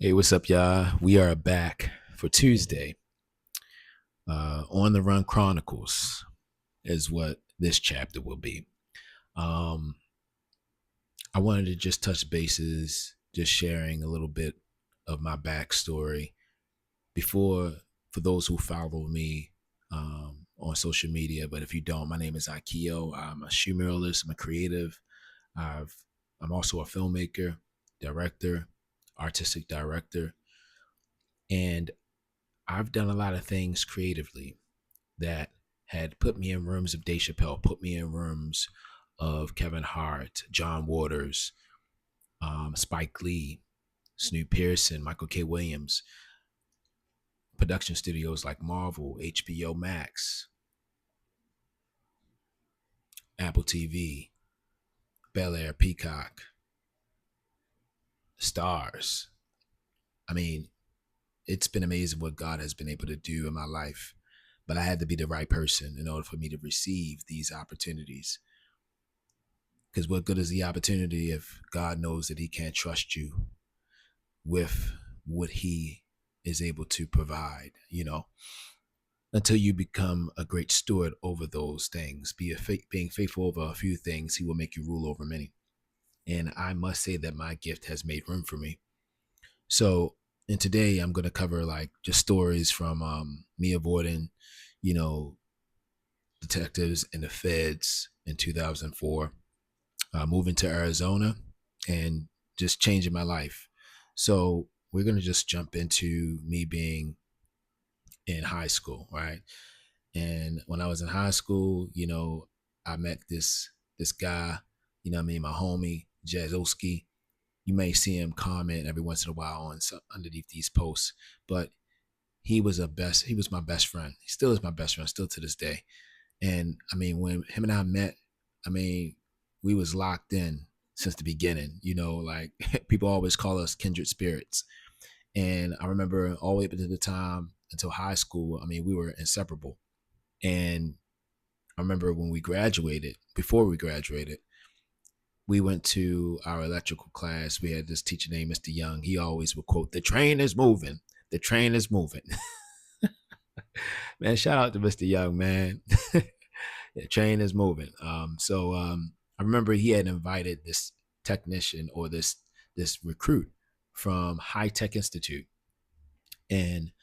Hey, what's up, y'all? We are back for Tuesday. On the Run Chronicles is what this chapter will be. Um, I wanted to just touch bases, just sharing a little bit of my backstory before, for those who follow me on social media. But if you don't, my name is Akio. I'm a shoe muralist. I'm a creative. I've, I'm also a filmmaker, director, artistic director, and I've done a lot of things creatively that had put me in rooms of Dave Chappelle, put me in rooms of Kevin Hart, John Waters, Spike Lee, Snoop Pearson, Michael K. Williams, production studios like Marvel, HBO Max, Apple TV, Bel Air, Peacock, Stars. I mean, it's been amazing what God has been able to do in my life, but I had to be the right person in order for me to receive these opportunities. Because what good is the opportunity if God knows that He can't trust you with what He is able to provide, until you become a great steward over those things. Being faithful over a few things, He will make you rule over many. And I must say that my gift has made room for me. So, and today I'm going to cover like just stories from me avoiding, you know, detectives and the feds in 2004, moving to Arizona, and just changing my life. So we're gonna just jump into me being in high school, right? And when I was in high school, I met this guy, I mean, my homie Jazowski. You may see him comment every once in a while on underneath these posts, but he was my best friend. He still is my best friend, still to this day. And I mean, when him and I met, I mean, we was locked in since the beginning. Like people always call us kindred spirits. And I remember all the way up to the time until high school, I mean, we were inseparable. And I remember when we graduated, before we graduated, we went to our electrical class. We had this teacher named Mr. Young. He always would quote, "The train is moving. The train is moving." Man, shout out to Mr. Young, man. The train is moving. I remember he had invited this technician or this recruit from High Tech Institute, and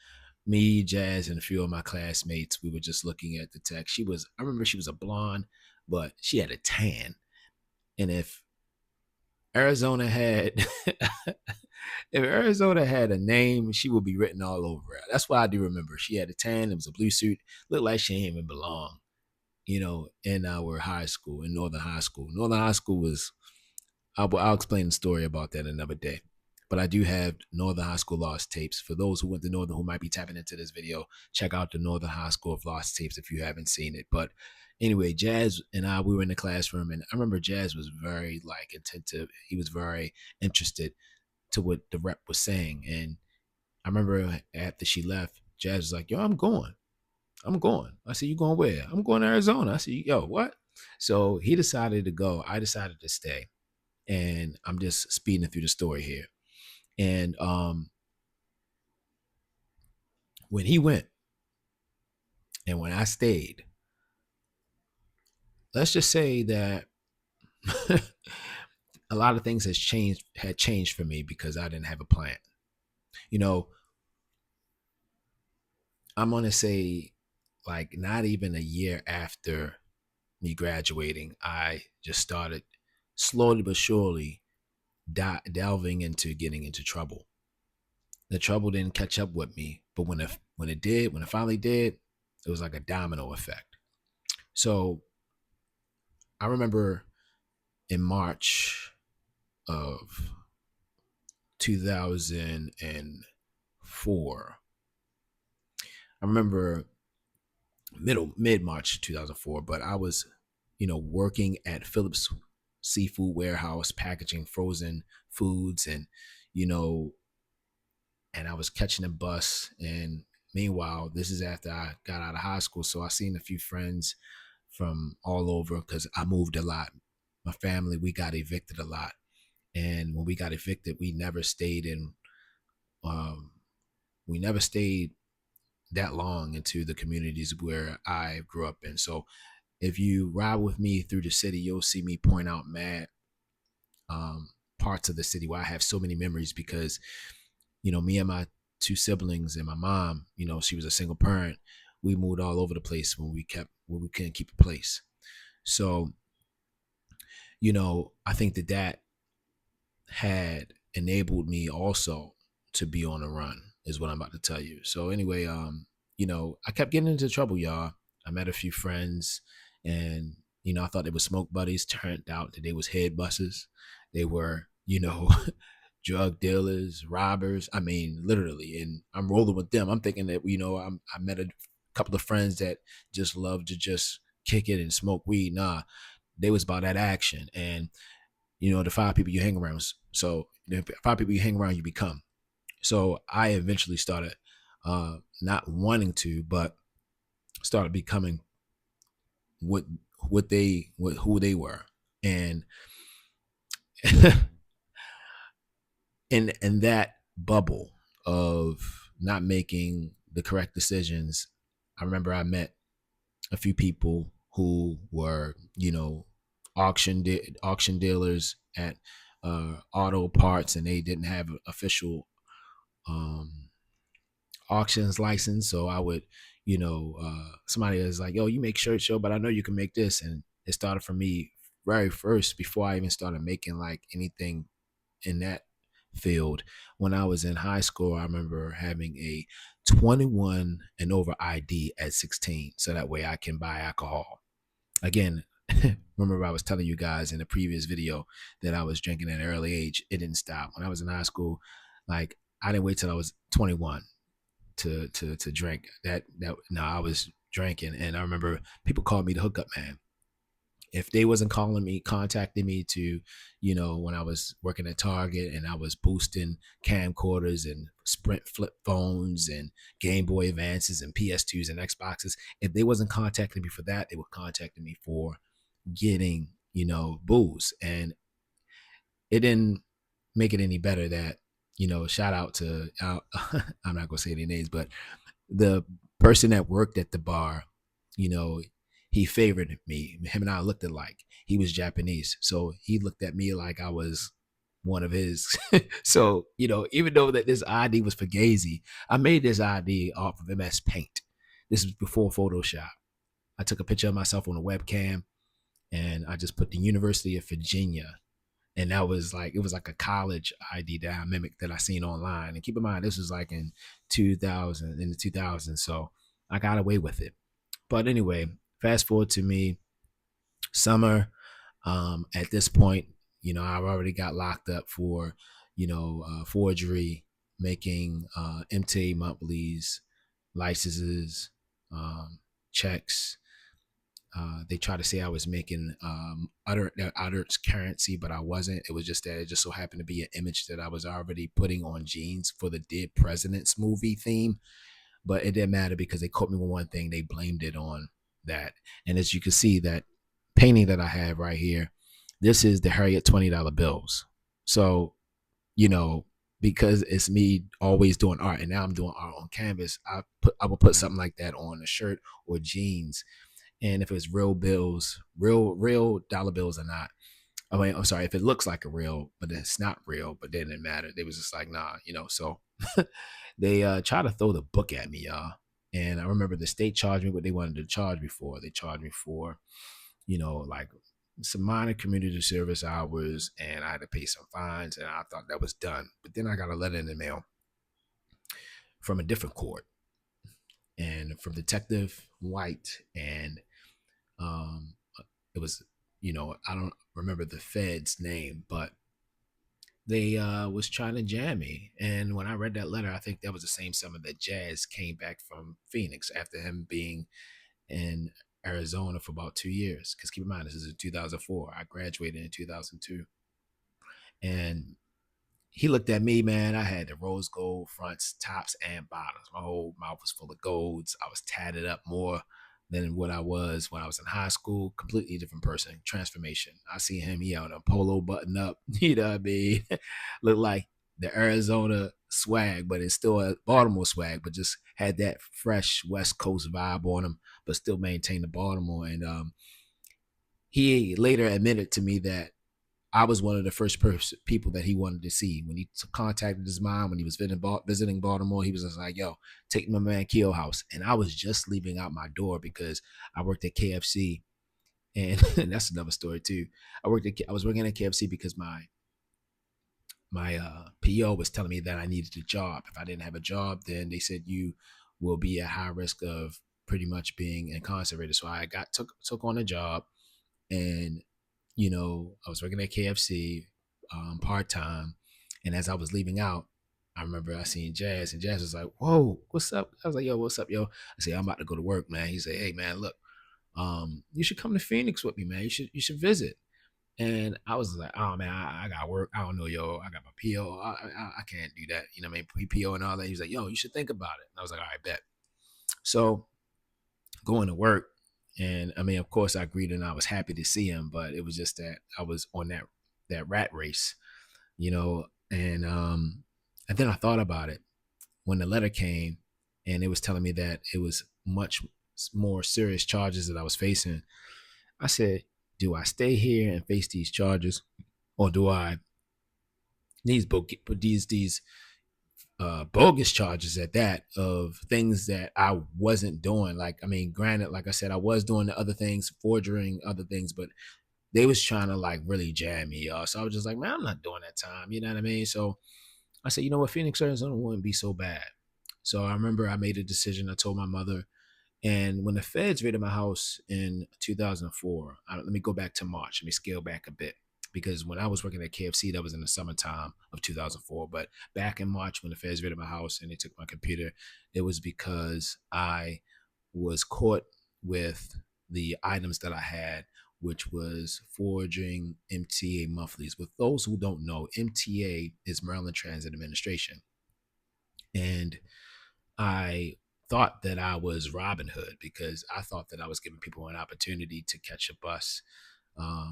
me, Jazz, and a few of my classmates, we were just looking at the tech. I remember she was a blonde, but she had a tan. And Arizona had, if Arizona had a name, she would be written all over it. That's why I do remember. She had a tan. It was a blue suit. Looked like she didn't even belong, in our high school, in Northern High School. Northern High School was, I'll explain the story about that another day. But I do have Northern High School Lost Tapes. For those who went to Northern who might be tapping into this video, check out the Northern High School of Lost Tapes if you haven't seen it. But anyway, Jazz and we were in the classroom, and I remember Jazz was very like attentive. He was very interested to what the rep was saying. And I remember after she left, Jazz was like, "Yo, I'm going. I'm going." I said, "You going where?" "I'm going to Arizona." I said, "Yo, what?" So he decided to go. I decided to stay. And I'm just speeding through the story here. And when he went and when I stayed, let's just say that a lot of things had changed for me because I didn't have a plan. You know, I'm gonna say like not even a year after me graduating, I just started slowly but surely delving into getting into trouble. The trouble didn't catch up with me, but when it finally did, it was like a domino effect. So I remember in March of 2004, I remember mid March 2004, but I was, working at Phillips Seafood Warehouse, packaging frozen foods, and you know, and I was catching a bus. And meanwhile, this is after I got out of high school, so I seen a few friends from all over because I moved a lot. My family, we got evicted a lot, and when we got evicted, we never stayed in um, we never stayed that long into the communities where I grew up in. So if you ride with me through the city, you'll see me point out mad um, parts of the city where I have so many memories because, me and my two siblings and my mom, she was a single parent. We moved all over the place when we couldn't keep a place. So, I think that had enabled me also to be on the run is what I'm about to tell you. So anyway, I kept getting into trouble, y'all. I met a few friends and I thought they were smoke buddies. Turned out that they was head busters. They were, drug dealers, robbers. I mean, literally. And I'm rolling with them. I'm thinking that, I met a couple of friends that just love to just kick it and smoke weed. Nah, they was about that action. And the five people you hang around. So the five people you hang around, you become. So I eventually started not wanting to, but started becoming what who they were, and in that bubble of not making the correct decisions, I remember I met a few people who were auction dealers at auto parts, and they didn't have official um, auctions license. So I would, somebody is like, "Yo, you make shirts, yo, but I know you can make this," and it started for me very first before I even started making like anything in that field. When I was in high school, I remember having a 21 and over ID at 16, so that way I can buy alcohol. Again, remember I was telling you guys in the previous video that I was drinking at an early age. It didn't stop. When I was in high school, like I didn't wait till I was 21 to drink. That no, I was drinking, and I remember people called me the hookup man. If they wasn't contacting me to, when I was working at Target and I was boosting camcorders and Sprint flip phones and Game Boy Advances and PS2s and Xboxes, if they wasn't contacting me for that, they were contacting me for getting, booze. And it didn't make it any better that, shout out to, I'm not going to say any names, but the person that worked at the bar, you know, he favored me. Him and I looked alike. He was Japanese, so he looked at me like I was one of his. So, even though that this ID was Fugazi, I made this ID off of MS Paint. This was before Photoshop. I took a picture of myself on a webcam and I just put the University of Virginia. And that was like, it was like a college ID that I mimicked that I seen online. And keep in mind, this was like in 2000, in the 2000s. So I got away with it. But anyway, fast forward to me, summer. At this point, I've already got locked up for, forgery, making MTA monthlies, licenses, checks. They tried to say I was making utter currency, but I wasn't. It was just that it just so happened to be an image that I was already putting on jeans for the Dead Presidents movie theme. But it didn't matter because they caught me with one thing. They blamed it on that. And as you can see, that painting that I have right here, this is the Harriet $20 bills. So, you know, because it's me always doing art and now I'm doing art on canvas, I will put something like that on a shirt or jeans. And if it's real bills, real dollar bills or not, I mean, I'm sorry, if it looks like a real, but it's not real, but then it didn't matter. They was just like, nah, so they tried to throw the book at me, y'all. And I remember the state charged me what they wanted to charge me for. They charged me for, like some minor community service hours, and I had to pay some fines, and I thought that was done. But then I got a letter in the mail from a different court and from Detective White, and um, it was, I don't remember the Fed's name, but they was trying to jam me. And when I read that letter, I think that was the same summer that Jazz came back from Phoenix after him being in Arizona for about 2 years. Because keep in mind, this is in 2004. I graduated in 2002. And he looked at me, man. I had the rose gold fronts, tops, and bottoms. My whole mouth was full of golds. I was tatted up more than what I was when I was in high school. Completely different person. Transformation. I see him, he had a polo button up. You know what I mean? Looked like the Arizona swag, but it's still a Baltimore swag, but just had that fresh West Coast vibe on him, but still maintained the Baltimore. And he later admitted to me that I was one of the first people that he wanted to see. When he contacted his mom, when he was visiting Baltimore, he was just like, yo, take my man Akio house. And I was just leaving out my door because I worked at KFC. And, and that's another story too. I was working at KFC because my PO was telling me that I needed a job. If I didn't have a job, then they said you will be at high risk of pretty much being incarcerated. So I took on a job, and I was working at KFC part time, and as I was leaving out, I remember I seen Jazz, and Jazz was like, "Whoa, what's up?" I was like, "Yo, what's up, yo?" I said, "I'm about to go to work, man." He said, "Hey, man, look, you should come to Phoenix with me, man. You should visit." And I was like, "Oh man, I got work. I don't know, yo. I got my PO. I can't do that. You know what I mean? PO and all that." He was like, "Yo, you should think about it." And I was like, "All right, bet." So going to work, and I mean, of course, I agreed, and I was happy to see him, but it was just that I was on that rat race, you know. And then I thought about it when the letter came, and it was telling me that it was much more serious charges that I was facing. I said, "Do I stay here and face these charges, or do I these bogus charges at that of things that I wasn't doing?" Like, I mean, granted, like I said, I was doing the other things, forging other things, but they was trying to like really jam me, y'all. So I was just like, man, I'm not doing that time. You know what I mean? So I said, you know what, Phoenix, Arizona wouldn't be so bad. So I remember I made a decision. I told my mother, and when the feds raided my house in 2004, let me go back to March. Let me scale back a bit, because when I was working at KFC, that was in the summertime of 2004. But back in March, when the feds raided my house and they took my computer, it was because I was caught with the items that I had, which was forging MTA monthlies. With those who don't know, MTA is Maryland Transit Administration. And I thought that I was Robin Hood, because I thought that I was giving people an opportunity to catch a bus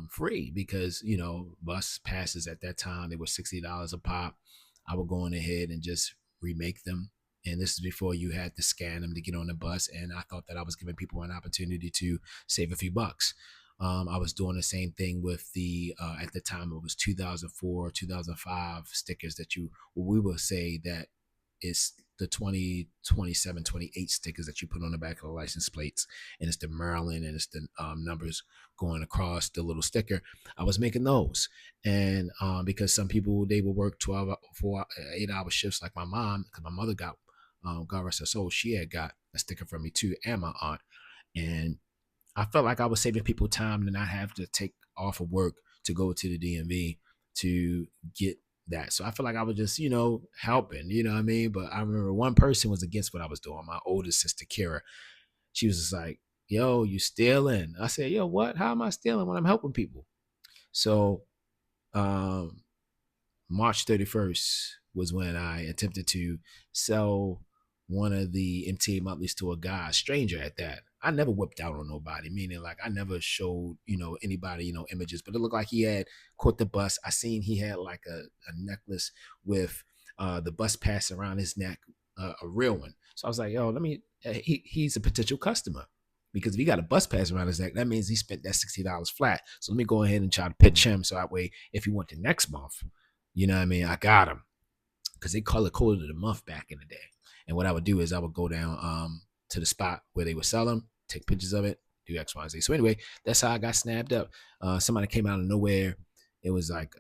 free, because bus passes at that time, they were $60 a pop. I would go on ahead and just remake them, and this is before you had to scan them to get on the bus, and I thought that I was giving people an opportunity to save a few bucks. I was doing the same thing with the at the time it was 2004 2005 stickers that we will say that is the 2027 28 stickers that you put on the back of the license plates, and it's the Maryland, and it's the numbers going across the little sticker. I was making those, and because some people, they would work 12 4 8-hour shifts, like my mom, because my mother got God rest her soul, she had got a sticker from me too, and my aunt. And I felt like I was saving people time to not have to take off of work to go to the DMV to get that. So I feel like I was just, helping, you know what I mean? But I remember one person was against what I was doing. My oldest sister, Kira. She was just like, yo, you stealing. I said, yo, what? How am I stealing when I'm helping people? So um March 31st was when I attempted to sell one of the MTA monthlies to a guy, a stranger at that. I never whipped out on nobody, meaning like I never showed, anybody, images, but it looked like he had caught the bus. I seen he had like a necklace with the bus pass around his neck, a real one. So I was like, yo, he's a potential customer, because if he got a bus pass around his neck, that means he spent that $60 flat. So let me go ahead and try to pitch him, so that way, if he went the next month, you know what I mean, I got him, because they color coded the month back in the day. And what I would do is I would go down to the spot where they would sell them, take pictures of it, do X, Y, and Z. So anyway, that's how I got snapped up. Somebody came out of nowhere. It was like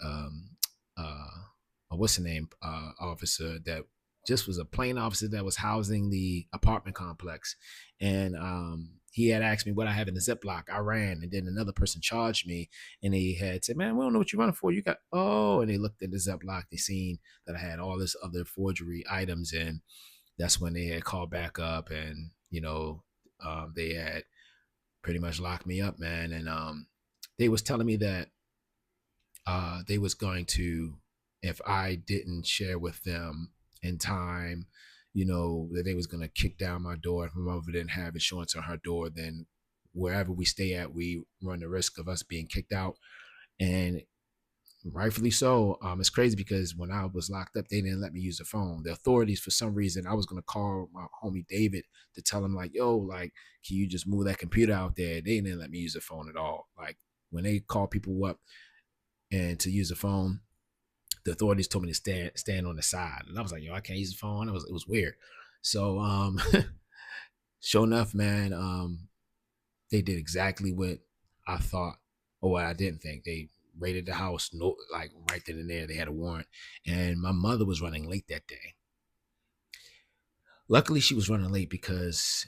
what's the name, officer that just was a plain officer that was housing the apartment complex, and he had asked me what I have in the Ziploc. I ran, and then another person charged me, and they had said, "Man, we don't know what you're running for. You got and they looked at the Ziploc. They seen that I had all this other forgery items, and that's when they had called back up, and they had pretty much locked me up, man. And they was telling me that they was going to, if I didn't share with them in time, that they was going to kick down my door. If my mother didn't have insurance on her door, then wherever we stay at, we run the risk of us being kicked out. And rightfully so. It's crazy because when I was locked up, they didn't let me use the phone. The authorities, for some reason, I was gonna call my homie David to tell him like, "Yo, like, can you just move that computer out there?" They didn't let me use the phone at all. Like when they call people up and to use the phone, the authorities told me to stand on the side, and I was like, "Yo, I can't use the phone." It was weird. So sure enough, man, they did exactly what I thought or what I didn't think. They raided the house, no, like right then and there. They had a warrant, and my mother was running late that day. Luckily, she was running late because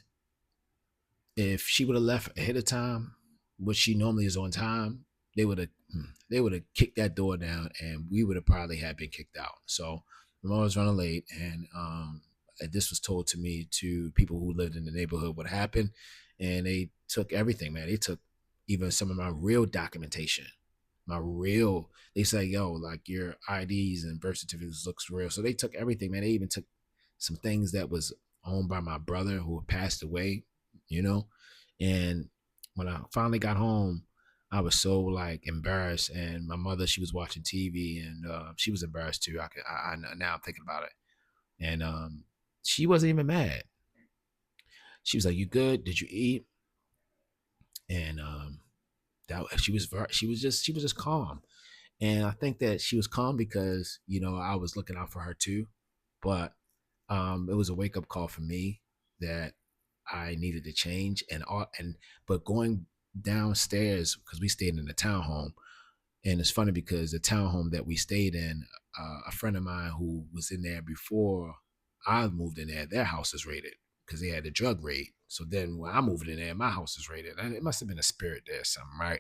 if she would have left ahead of time, which she normally is on time, they would have they would have kicked that door down, and we would have probably had been kicked out. So my mom was running late, and this was told to me to people who lived in the neighborhood what happened, and they took everything, man. They took even some of my real documentation, my real. They say, yo, like your IDs and birth certificates looks real. So they took everything, man. They even took some things that was owned by my brother who passed away, you know. And when I finally got home, I was so like embarrassed, and my mother, she was watching TV, and she was embarrassed too. I now I'm thinking about it, and she wasn't even mad. She was like, "You good? Did you eat?" And that she was just calm, and I think that she was calm because I was looking out for her too, but it was a wake up call for me that I needed to change, but going downstairs because we stayed in a townhome. And it's funny because the townhome that we stayed in, a friend of mine who was in there before I moved in there, their house is raided because they had a drug raid. So then when I moved in there, my house is raided. And it must have been a spirit there or something, right?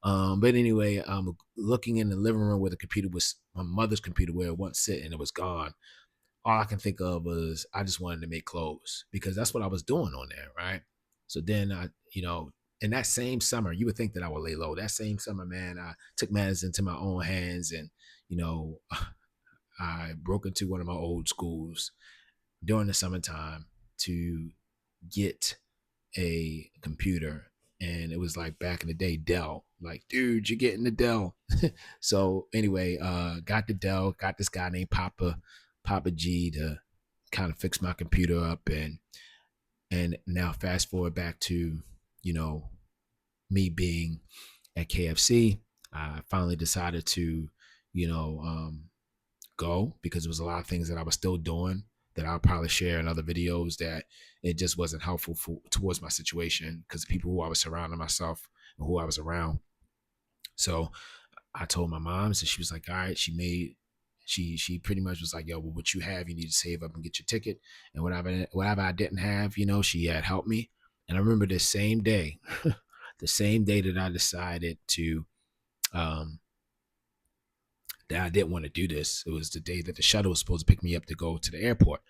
But anyway, I'm looking in the living room where the computer was, my mother's computer where it once sit, and it was gone. All I can think of was I just wanted to make clothes because that's what I was doing on there, right? So then in that same summer, you would think that I would lay low. That same summer, man, I took matters into my own hands, and you know, I broke into one of my old schools during the summertime to get a computer. And it was like back in the day, Dell. Like, dude, you're getting the Dell. So anyway, got the Dell, got this guy named Papa G to kind of fix my computer up, and now fast forward back to, you know, me being at KFC. I finally decided to, you know, go because there was a lot of things that I was still doing that I'll probably share in other videos that it just wasn't helpful towards my situation because the people who I was surrounding myself and who I was around. So I told my mom, and she was like, all right, she pretty much was like, yo, well, what you have, you need to save up and get your ticket. And whatever I didn't have, she had helped me. And I remember the same day, the same day that I decided to um that I didn't want to do this. It was the day that the shuttle was supposed to pick me up to go to the airport.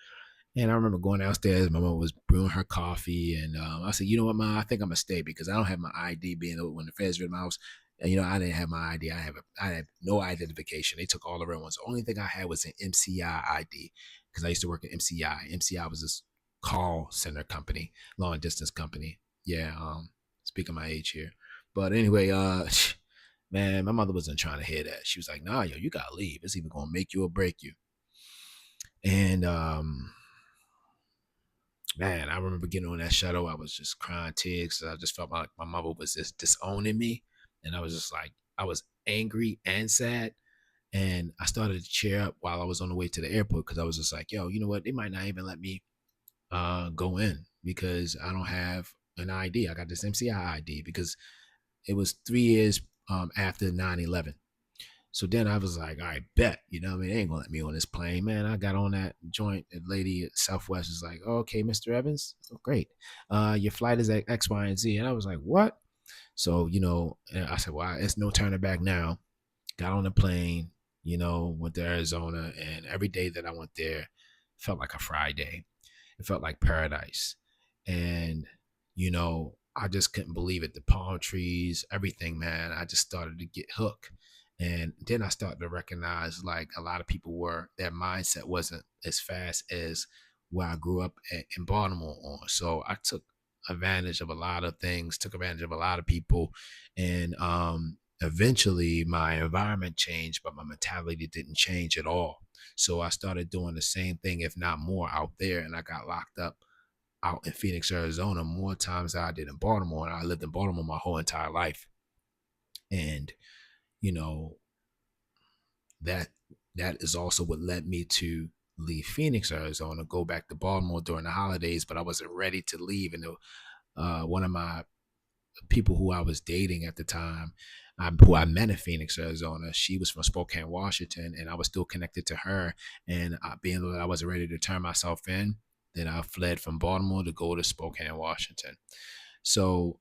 And I remember going downstairs. My mom was brewing her coffee, and I said, "You know what, Mom? I think I'm gonna stay because I don't have my ID. Being when the feds were in my house, and I didn't have my ID. I had no identification. They took all the real ones. The only thing I had was an MCI ID because I used to work at MCI. MCI was this call center company, long distance company. Yeah. Speaking my age here, but anyway, man, my mother wasn't trying to hear that. She was like, "Nah, yo, you gotta leave. It's either gonna make you or break you." And man, I remember getting on that shuttle. I was just crying tears. I just felt like my mother was just disowning me. And I was just like, I was angry and sad. And I started to cheer up while I was on the way to the airport because I was just like, yo, you know what? They might not even let me go in because I don't have an ID. I got this MCI ID because it was 3 years after 9/11. So then I was like, all right, bet. I mean, they ain't gonna let me on this plane, man. I got on that joint. The lady at Southwest was like, oh, okay, Mr. Evans. Oh, great. Your flight is at X, Y, and Z. And I was like, what? So, and I said, well, it's no turning back now. Got on the plane, went to Arizona. And every day that I went there felt like a Friday. It felt like paradise. And, I just couldn't believe it. The palm trees, everything, man. I just started to get hooked. And then I started to recognize like a lot of people their mindset wasn't as fast as where I grew up in Baltimore on. So I took advantage of a lot of things, took advantage of a lot of people. And eventually my environment changed, but my mentality didn't change at all. So I started doing the same thing, if not more, out there. And I got locked up out in Phoenix, Arizona, more times than I did in Baltimore. And I lived in Baltimore my whole entire life. And, you know, that that is also what led me to leave Phoenix, Arizona, go back to Baltimore during the holidays, but I wasn't ready to leave. And one of my people who I was dating at the time, who I met in Phoenix, Arizona, she was from Spokane, Washington, and I was still connected to her. And being that I wasn't ready to turn myself in, then I fled from Baltimore to go to Spokane, Washington. So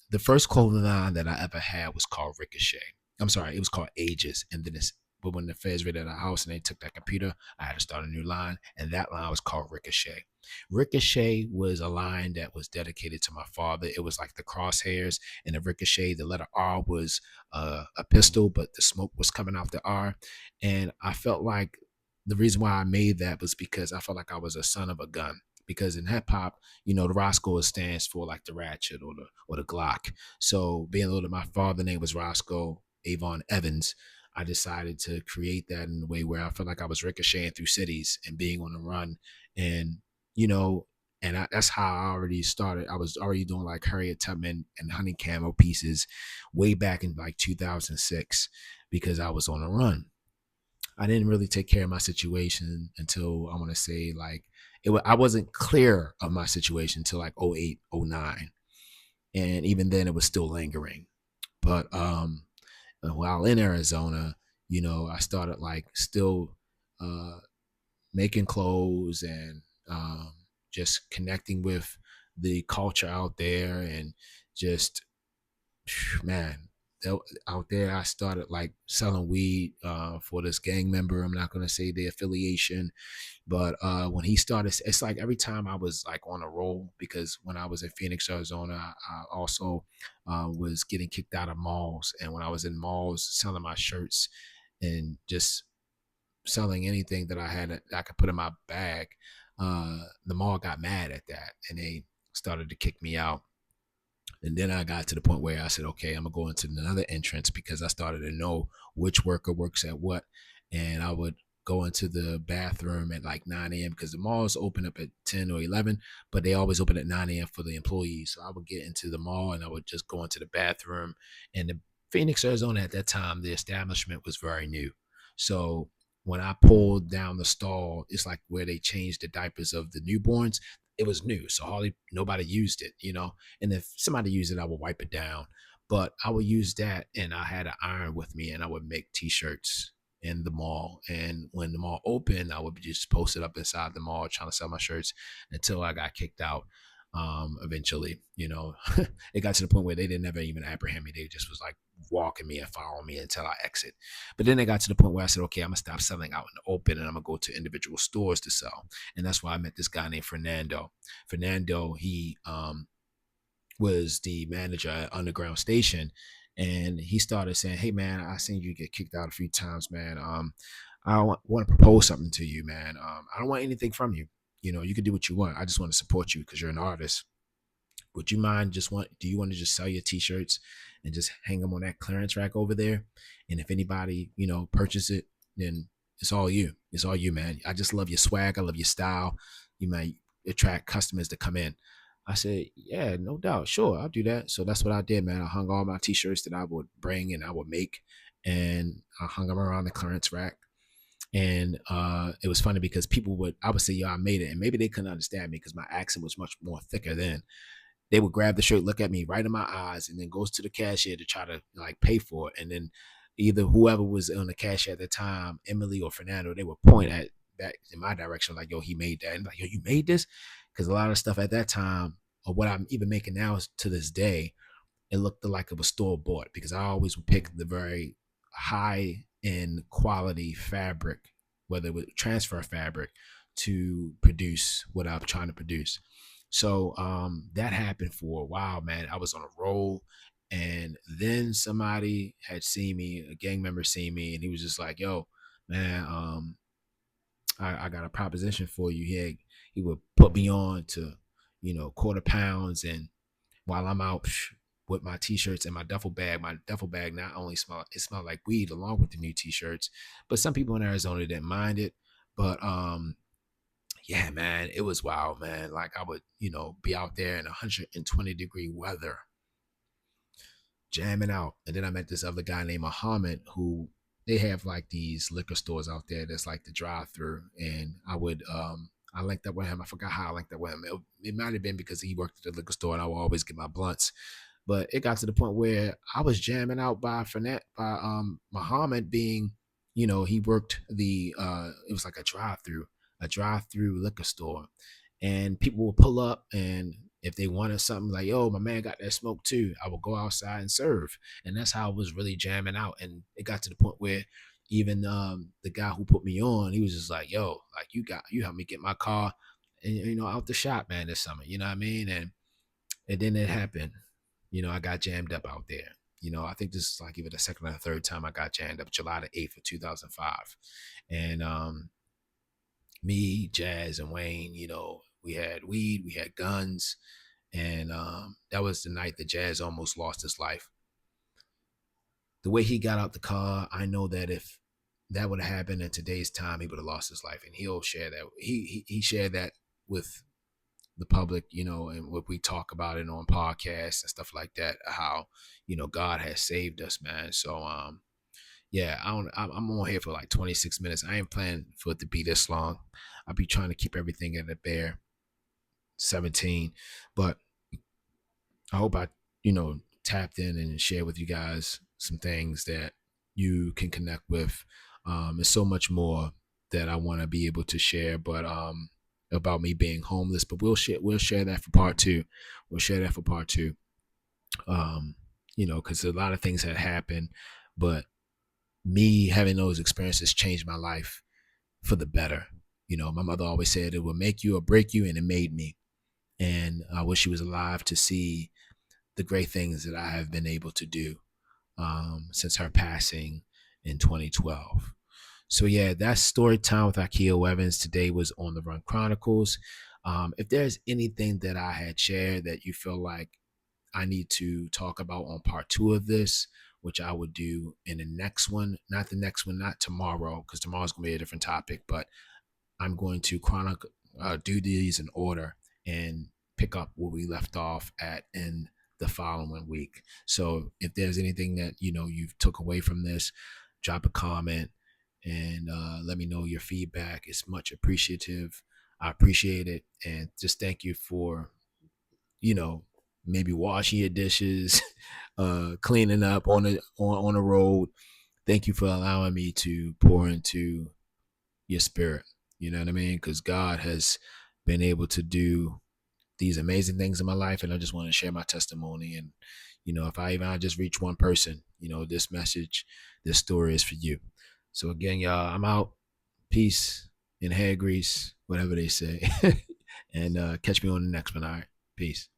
the first clothing line that I ever had was called Ricochet. I'm sorry, it was called Ages. And then but when the feds raided our house and they took that computer, I had to start a new line, and that line was called Ricochet. Ricochet was a line that was dedicated to my father. It was like the crosshairs, and the Ricochet, the letter R was a pistol, but the smoke was coming off the R. And I felt like the reason why I made that was because I felt like I was a son of a gun. Because in hip hop, the Roscoe stands for like the ratchet or the Glock. So being a little, my father's name was Roscoe Avon Evans. I decided to create that in a way where I felt like I was ricocheting through cities and being on the run, and you know, that's how I already started. I was already doing like Harriet Tubman and Honey Camo pieces way back in like 2006 because I was on the run. I didn't really take care of my situation until I want to say like I wasn't clear of my situation until like '08, '09, and even then it was still lingering. But while in Arizona, I started like still uh, making clothes and just connecting with the culture out there, and just man, out there I started like selling weed for this gang member. I'm not going to say the affiliation, but when he started, it's like every time I was like on a roll, because when I was in Phoenix, Arizona, I also was getting kicked out of malls. And when I was in malls selling my shirts and just selling anything that I had that I could put in my bag, the mall got mad at that and they started to kick me out. And then I got to the point where I said, okay, I'm gonna go into another entrance, because I started to know which worker works at what. And I would go into the bathroom at like 9 a.m. because the malls open up at 10 or 11, but they always open at 9 a.m. for the employees. So I would get into the mall and I would just go into the bathroom. And the Phoenix, Arizona at that time, the establishment was very new. So when I pulled down the stall, it's like where they changed the diapers of the newborns. It was new, so hardly nobody used it. And if somebody used it, I would wipe it down. But I would use that, and I had an iron with me, and I would make T-shirts in the mall. And when the mall opened, I would just post it up inside the mall, trying to sell my shirts until I got kicked out. Eventually, it got to the point where they didn't ever even apprehend me. They just was like walking me and following me until I exit. But then it got to the point where I said, okay, I'm gonna stop selling out in the open, and I'm gonna go to individual stores to sell. And that's why I met this guy named Fernando. Fernando, he was the manager at Underground Station, and he started saying, "Hey man, I seen you get kicked out a few times, man. I want to propose something to you, man. I don't want anything from you. You can do what you want. I just want to support you because you're an artist. Would you mind do you want to just sell your t-shirts and just hang them on that clearance rack over there? And if anybody, purchase it, then it's all you, man. I just love your swag. I love your style. You might attract customers to come in." I said, yeah, no doubt. Sure. I'll do that. So that's what I did, man. I hung all my t-shirts that I would bring and I would make, and I hung them around the clearance rack. And it was funny because I would say, yo, I made it. And maybe they couldn't understand me because my accent was much more thicker then. They would grab the shirt, look at me right in my eyes, and then goes to the cashier to try to like pay for it. And then either whoever was on the cashier at the time, Emily or Fernando, they would point at back in my direction, like, yo, he made that. And like, yo, you made this? Because a lot of stuff at that time, or what I'm even making now to this day, it looked like it was store bought, because I always would pick the very high end quality fabric, whether it was transfer fabric, to produce what I'm trying to produce. So that happened for a while, man. I was on a roll. And then somebody had seen me, a gang member seen me, and he was just like, yo, man, I got a proposition for you. He would put me on to, quarter pounds. And while I'm out with my t-shirts and my duffel bag. My duffel bag not only smelled like weed along with the new t-shirts, but some people in Arizona didn't mind it. But yeah, man, it was wild, man. Like I would, be out there in 120-degree weather, jamming out. And then I met this other guy named Muhammad who they have like these liquor stores out there that's like the drive through. And I linked up with him. I forgot how I linked up with him. It might have been because he worked at the liquor store and I would always get my blunts. But it got to the point where I was jamming out by Muhammad being, he worked it was like a drive through liquor store. And people would pull up, and if they wanted something like, yo, my man got that smoke too, I would go outside and serve. And that's how I was really jamming out. And it got to the point where even the guy who put me on, he was just like, yo, like you helped me get my car and out the shop, man, this summer. You know what I mean? And then it happened. I got jammed up out there. I think this is like even the second or third time I got jammed up, July the 8th of 2005. And me, Jazz, and Wayne, we had weed, we had guns, and that was the night that Jazz almost lost his life. The way he got out the car, I know that if that would have happened in today's time, he would have lost his life, and he'll share that. He shared that with the public, and what we talk about it on podcasts and stuff like that, how God has saved us, man. So yeah, I'm on here for like 26 minutes. I ain't planning for it to be this long. I'll be trying to keep everything at a bare 17, but I hope I tapped in and shared with you guys some things that you can connect with. There's so much more that I want to be able to share, but about me being homeless, but we'll share that for part two. We'll share that for part two. Because a lot of things had happened, but me having those experiences changed my life for the better. My mother always said it will make you or break you, and it made me. And I wish she was alive to see the great things that I have been able to do since her passing in 2012. So yeah, that's story time with Akio Evans. Today was On the Run Chronicles. If there's anything that I had shared that you feel like I need to talk about on part two of this, which I would do in the next one, not tomorrow, because tomorrow's going to be a different topic, but I'm going to do these in order and pick up where we left off at in the following week. So if there's anything that, you've took away from this, drop a comment and let me know your feedback. It's much appreciative. I appreciate it. And just thank you for, maybe washing your dishes, cleaning up on the road. Thank you for allowing me to pour into your spirit. You know what I mean? Because God has been able to do these amazing things in my life, and I just want to share my testimony. And if I just reach one person, this message, this story is for you. So again, y'all, I'm out. Peace and hair grease, whatever they say. And catch me on the next one. All right. Peace.